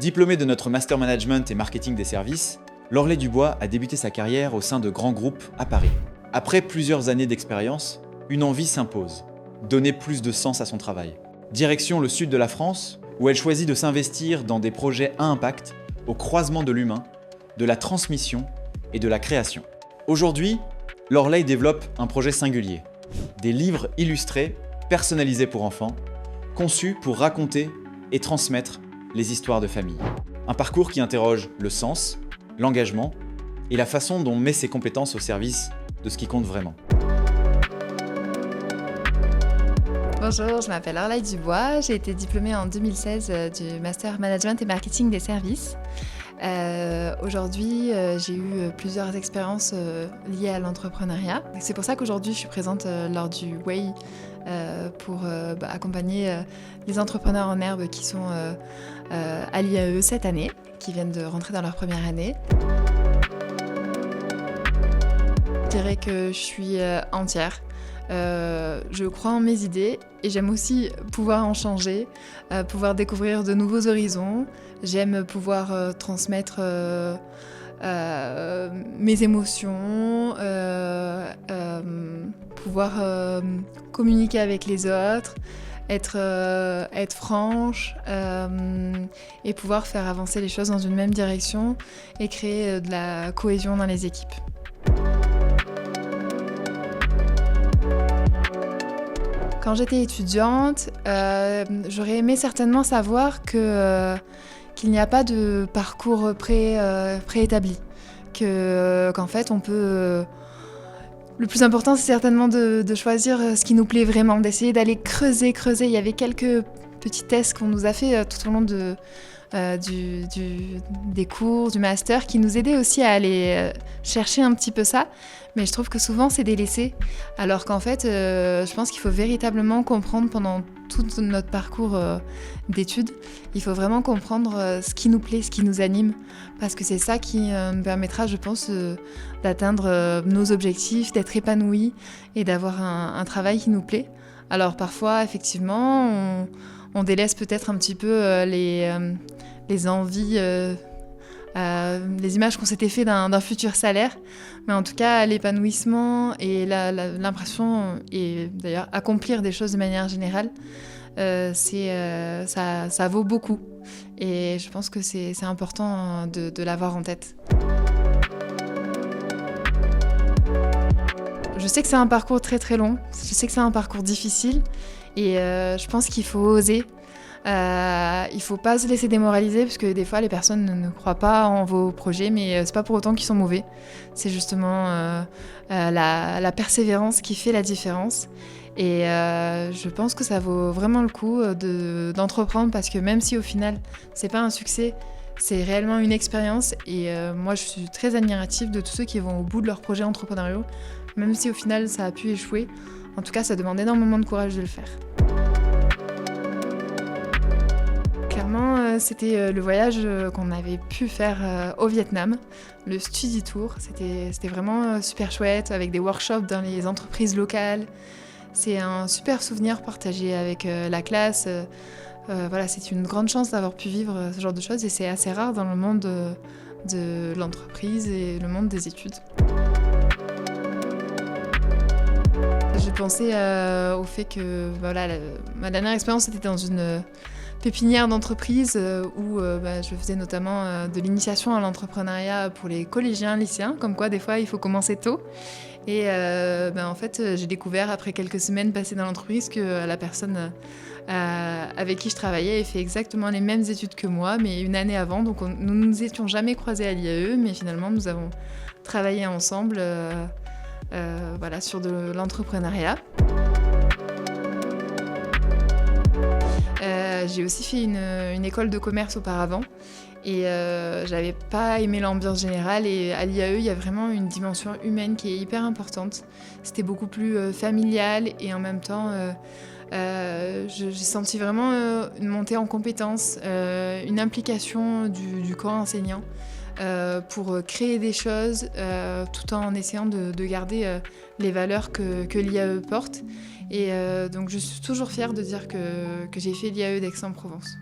Diplômée de notre Master Management et Marketing des services, Loreley Dubois a débuté sa carrière au sein de grands groupes à Paris. Après plusieurs années d'expérience, une envie s'impose, donner plus de sens à son travail. Direction le sud de la France, où elle choisit de s'investir dans des projets à impact, au croisement de l'humain, de la transmission et de la création. Aujourd'hui, Loreley développe un projet singulier, des livres illustrés, personnalisés pour enfants, conçus pour raconter et transmettre les histoires de famille. Un parcours qui interroge le sens, l'engagement et la façon dont on met ses compétences au service de ce qui compte vraiment. Bonjour, je m'appelle Loreley Dubois, j'ai été diplômée en 2016 du Master Management et Marketing des services. Aujourd'hui, j'ai eu plusieurs expériences liées à l'entrepreneuriat. C'est pour ça qu'aujourd'hui, je suis présente lors du WAY pour accompagner les entrepreneurs en herbe qui sont à l'IAE cette année, qui viennent de rentrer dans leur première année. Je dirais que je suis entière. Je crois en mes idées et j'aime aussi pouvoir en changer, pouvoir découvrir de nouveaux horizons. J'aime pouvoir transmettre mes émotions, pouvoir communiquer avec les autres, être franche et pouvoir faire avancer les choses dans une même direction et créer de la cohésion dans les équipes. Quand j'étais étudiante, j'aurais aimé certainement savoir qu'il n'y a pas de parcours préétabli. Qu'en fait, on peut... Le plus important, c'est certainement de choisir ce qui nous plaît vraiment, d'essayer d'aller creuser. Il y avait quelques petits tests qu'on nous a fait tout au long des cours, du master, qui nous aidaient aussi à aller chercher un petit peu ça. Mais je trouve que souvent, c'est délaissé. Alors qu'en fait, je pense qu'il faut véritablement comprendre pendant tout notre parcours d'études, il faut vraiment comprendre ce qui nous plaît, ce qui nous anime. Parce que c'est ça qui nous permettra, je pense, d'atteindre nos objectifs, d'être épanouis et d'avoir un travail qui nous plaît. Alors parfois, effectivement, on délaisse peut-être un petit peu les envies, les images qu'on s'était fait d'un futur salaire. Mais en tout cas, l'épanouissement et l'impression, et d'ailleurs accomplir des choses de manière générale, ça vaut beaucoup. Et je pense que c'est important de l'avoir en tête. Je sais que c'est un parcours très très long, je sais que c'est un parcours difficile et je pense qu'il faut oser. Il faut pas se laisser démoraliser parce que des fois les personnes ne croient pas en vos projets, mais c'est pas pour autant qu'ils sont mauvais. C'est justement la persévérance qui fait la différence. Et je pense que ça vaut vraiment le coup d'entreprendre parce que même si au final c'est pas un succès, c'est réellement une expérience. Et moi je suis très admirative de tous ceux qui vont au bout de leurs projets entrepreneuriaux, même si au final ça a pu échouer. En tout cas, ça demande énormément de courage de le faire. Clairement, c'était le voyage qu'on avait pu faire au Vietnam, le Study Tour. C'était vraiment super chouette, avec des workshops dans les entreprises locales. C'est un super souvenir partagé avec la classe. Voilà, c'est une grande chance d'avoir pu vivre ce genre de choses et c'est assez rare dans le monde de l'entreprise et le monde des études. J'ai pensé au fait que ma dernière expérience était dans une pépinière d'entreprise où je faisais notamment de l'initiation à l'entrepreneuriat pour les collégiens, lycéens, comme quoi des fois il faut commencer tôt. Et en fait, j'ai découvert après quelques semaines passées dans l'entreprise que la personne avec qui je travaillais avait fait exactement les mêmes études que moi, mais une année avant. Donc nous ne nous étions jamais croisés à l'IAE, mais finalement nous avons travaillé ensemble sur de l'entrepreneuriat. J'ai aussi fait une école de commerce auparavant et j'avais pas aimé l'ambiance générale et à l'IAE il y a vraiment une dimension humaine qui est hyper importante. C'était beaucoup plus familial et en même temps j'ai senti vraiment une montée en compétences, une implication du corps enseignant pour créer des choses tout en essayant de garder les valeurs que l'IAE porte. Et donc je suis toujours fière de dire que j'ai fait l'IAE d'Aix-en-Provence.